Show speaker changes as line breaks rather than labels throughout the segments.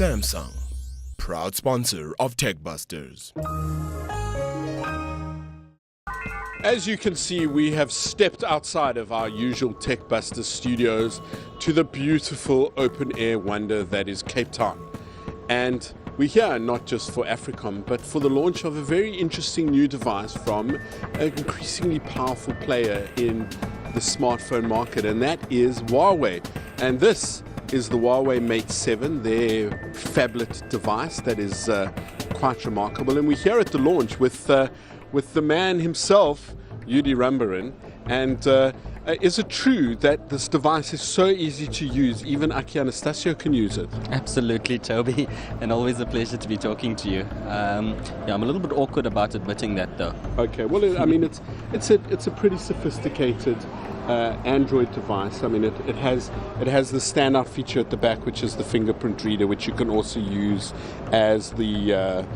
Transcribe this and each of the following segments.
Samsung, proud sponsor of TechBusters.
As you can see, we have stepped outside of our usual TechBusters studios to the beautiful open-air wonder that is Cape Town. And we're here not just for AFRICOM, but for the launch of a very interesting new device from an increasingly powerful player in the smartphone market, and that is Huawei. And this is the Huawei Mate 7, their phablet device that is quite remarkable. And we're here at the launch with the man himself, Yudi Rambaran. And is it true that this device is so easy to use, even Aki and Anastasio can use it?
Absolutely, Toby, and always a pleasure to be talking to you. I'm a little bit awkward about admitting that, though.
Okay, well, I mean, it's a pretty sophisticated Android device. I mean, it has the standout feature at the back, which is the fingerprint reader, which you can also use as the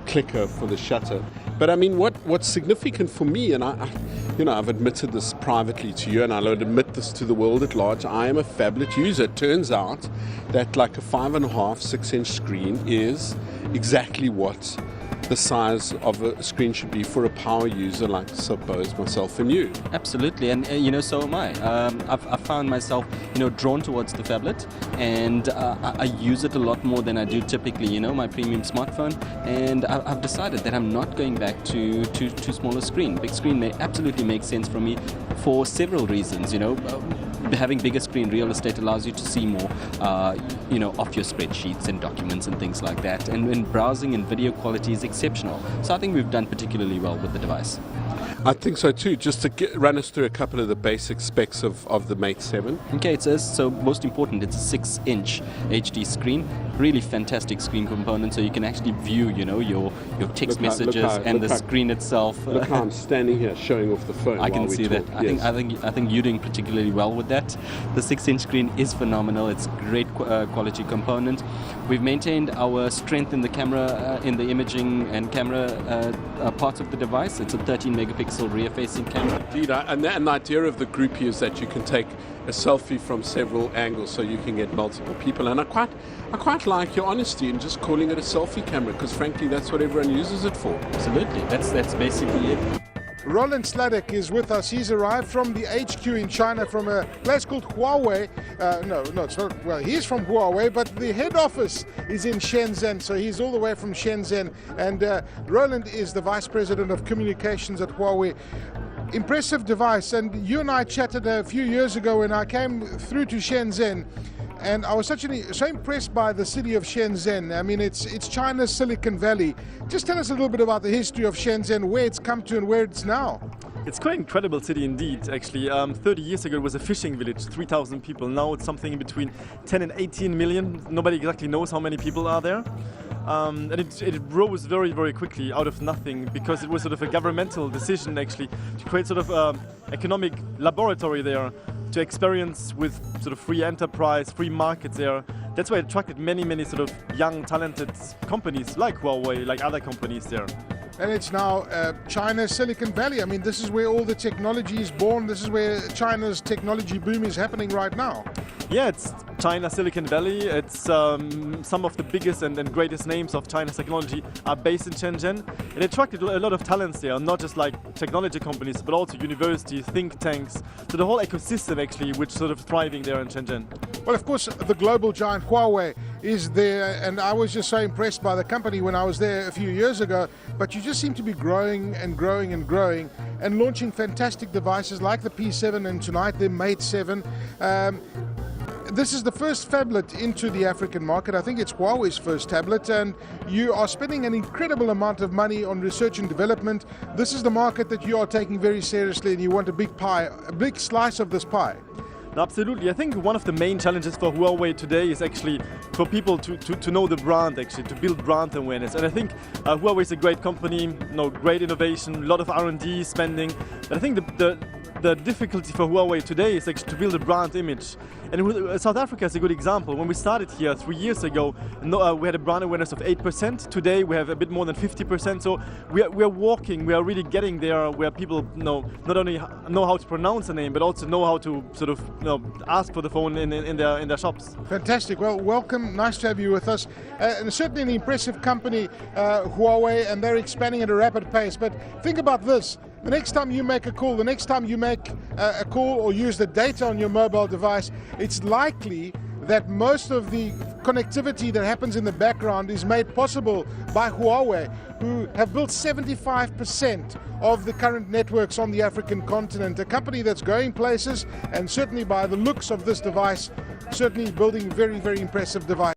clicker for the shutter. But I mean, what's significant for me, and I've admitted this privately to you, and I'll admit this to the world at large, I am a phablet user. It turns out that like a 5.5, 6-inch screen is exactly what the size of a screen should be for a power user like, suppose, myself and you.
Absolutely, and so am I. I've found myself, drawn towards the phablet, and I use it a lot more than I do typically, my premium smartphone, and I've decided that I'm not going back to smaller screen. Big screen may absolutely make sense for me for several reasons, having bigger screen real estate allows you to see more, off your spreadsheets and documents and things like that. And when browsing and video quality is exceptional. So I think we've done particularly well with the device.
I think so too. Just to run us through a couple of the basic specs of the Mate 7.
Okay, so most important, it's a 6-inch HD screen. Really fantastic screen component, so you can actually view, your text messages and the screen itself.
Look how I'm standing here showing off the phone.
I can see that.
Yes.
I think you're doing particularly well with that. The 6-inch screen is phenomenal. It's great quality component. We've maintained our strength in the camera, in the imaging and camera parts of the device. It's a 13-megapixel rear-facing camera.
Indeed, and the idea of the groupie is that you can take a selfie from several angles, so you can get multiple people. And I quite like your honesty in just calling it a selfie camera, because frankly, that's what everyone uses it for.
Absolutely, that's basically it.
Roland Sladek is with us. He's arrived from the HQ in China from a place called Huawei. No, it's not. Well, he's from Huawei, but the head office is in Shenzhen, so he's all the way from Shenzhen. And Roland is the Vice President of Communications at Huawei. Impressive device, and you and I chatted a few years ago when I came through to Shenzhen, and I was so impressed by the city of Shenzhen. I mean, it's China's Silicon Valley. Just tell us a little bit about the history of Shenzhen, where it's come to and where it's now.
It's quite an incredible city indeed, actually. 30 years ago it was a fishing village, 3,000 people. Now it's something in between 10 and 18 million. Nobody exactly knows how many people are there. And it rose very, very quickly out of nothing, because it was sort of a governmental decision actually to create sort of economic laboratory there to experience with sort of free enterprise, free markets there. That's why it attracted many, many sort of young, talented companies like Huawei, like other companies there.
And it's now China's Silicon Valley. I mean, this is where all the technology is born. This is where China's technology boom is happening right now.
Yeah, it's China Silicon Valley. It's some of the biggest and greatest names of China's technology are based in Shenzhen. It attracted a lot of talents there, not just like technology companies, but also universities, think tanks. So the whole ecosystem actually, which sort of thriving there in Shenzhen.
Well, of course, the global giant Huawei is there, and I was just so impressed by the company when I was there a few years ago. But you just seem to be growing and growing and growing and launching fantastic devices like the P7 and tonight the Mate 7. This is the first phablet into the African market. I think it's Huawei's first tablet, and you are spending an incredible amount of money on research and development. This is the market that you are taking very seriously, and you want a big pie, a big slice of this pie.
Absolutely. I think one of the main challenges for Huawei today is actually for people to know the brand, actually, to build brand awareness. And I think Huawei is a great company, great innovation, a lot of R&D spending. But I think the the difficulty for Huawei today is actually to build a brand image. And South Africa is a good example. When we started here 3 years ago, we had a brand awareness of 8%. Today we have a bit more than 50%. So we are walking, we are really getting there where people not only know how to pronounce the name, but also know how to sort of ask for the phone in their shops.
Fantastic. Well, welcome. Nice to have you with us. And certainly an impressive company, Huawei, and they're expanding at a rapid pace. But think about this. The next time you make a call, the next time you make a call or use the data on your mobile device, it's likely that most of the connectivity that happens in the background is made possible by Huawei, who have built 75% of the current networks on the African continent. A company that's going places, and certainly by the looks of this device, certainly building very, very impressive device.